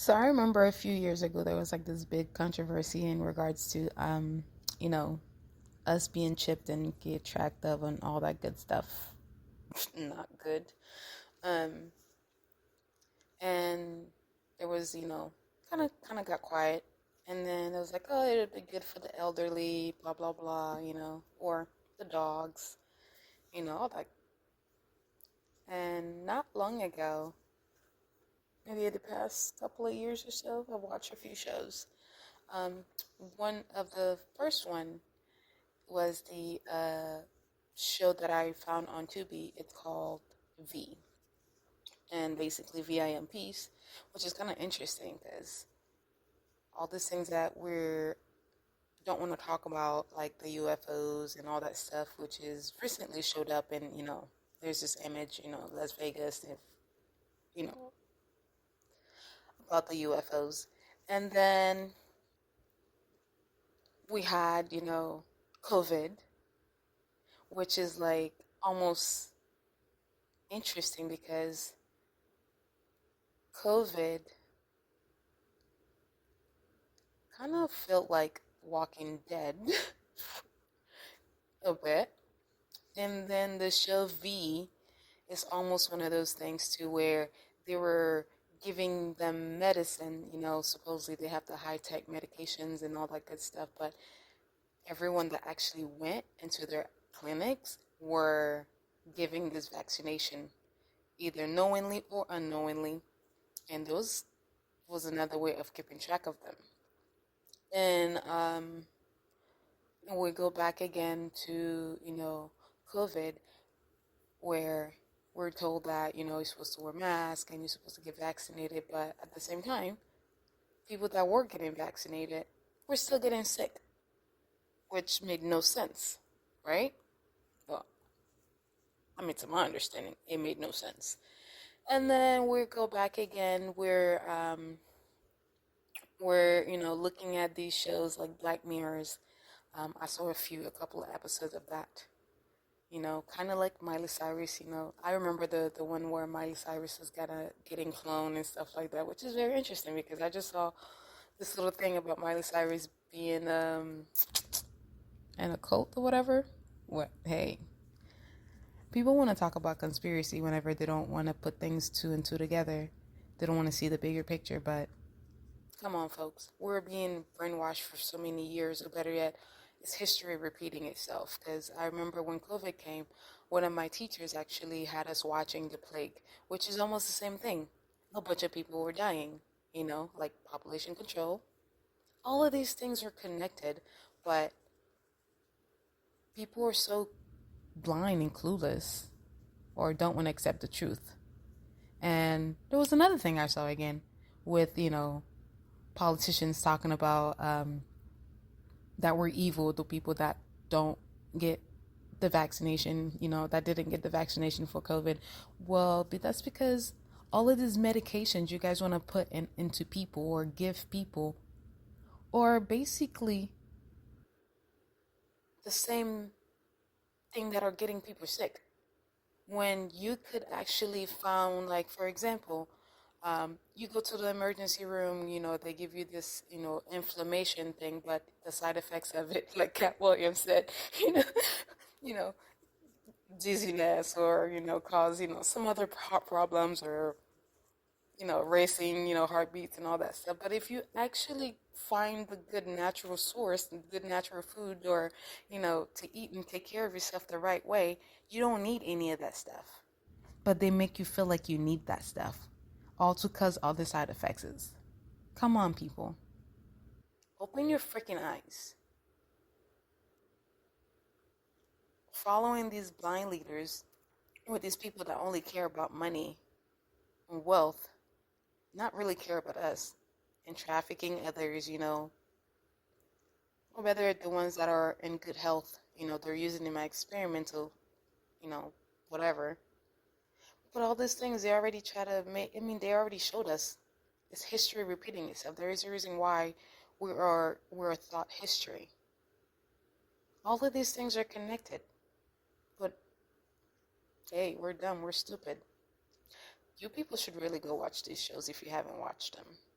So I remember a few years ago there was like this big controversy in regards to you know, us being chipped and get tracked of and all that good stuff. Not good. Um and there was, kind of got quiet. And then it was like, oh, it would be good for the elderly, blah blah blah, or the dogs, all that. And not long ago, maybe the past couple of years or so, I've watched a few shows. Um, one of the first one was the show that I found on Tubi. It's called V, and basically VIM Peace, which is kind of interesting because all these things that we don't want to talk about, like the UFOs and all that stuff, which is recently showed up in, there's this image, Las Vegas, if you know about the UFOs, and then we had, COVID, which is like almost interesting because COVID kind of felt like Walking Dead a bit. And then the show V is almost one of those things too where they were giving them medicine, supposedly they have the high tech medications and all that good stuff, but everyone that actually went into their clinics were giving this vaccination either knowingly or unknowingly, and those was another way of keeping track of them. And we go back again to COVID, where we're told that you're supposed to wear masks and you're supposed to get vaccinated, but at the same time, people that were getting vaccinated were still getting sick, which made no sense, right? Well, I mean, to my understanding, it made no sense. And then we go back again where we're looking at these shows like Black Mirrors. I saw a couple of episodes of that. Kind of like Miley Cyrus. I remember the one where Miley Cyrus was getting cloned and stuff like that, which is very interesting because I just saw this little thing about Miley Cyrus being in a cult or whatever. What? Hey, people want to talk about conspiracy whenever they don't want to put things two and two together. They don't want to see the bigger picture, but come on, folks. We're being brainwashed for so many years, or better yet, it's history repeating itself. Because I remember when COVID came, one of my teachers actually had us watching The Plague, which is almost the same thing. A bunch of people were dying, like population control. All of these things are connected, but people are so blind and clueless or don't want to accept the truth. And there was another thing I saw again with, politicians talking about that we're evil, the people that don't get the vaccination, that didn't get the vaccination for COVID. Well, that's because all of these medications you guys want to put into people or give people are basically the same thing that are getting people sick. When you could actually found, like, for example, you go to the emergency room, they give you this, inflammation thing, but the side effects of it, like Cat Williams said, you know, you know, dizziness or, cause, some other heart problems or, racing, heartbeats and all that stuff. But if you actually find the good natural source, the good natural food or, to eat and take care of yourself the right way, you don't need any of that stuff. But they make you feel like you need that stuff, all to cause other side effects is. Come on, people. Open your freaking eyes. Following these blind leaders with these people that only care about money and wealth, not really care about us, and trafficking others, or whether the ones that are in good health, they're using them as experimental, you know, whatever. But all these things they already try to make, they already showed us. It's history repeating itself. There is a reason why we're taught history. All of these things are connected. But hey, we're dumb, we're stupid. You people should really go watch these shows if you haven't watched them.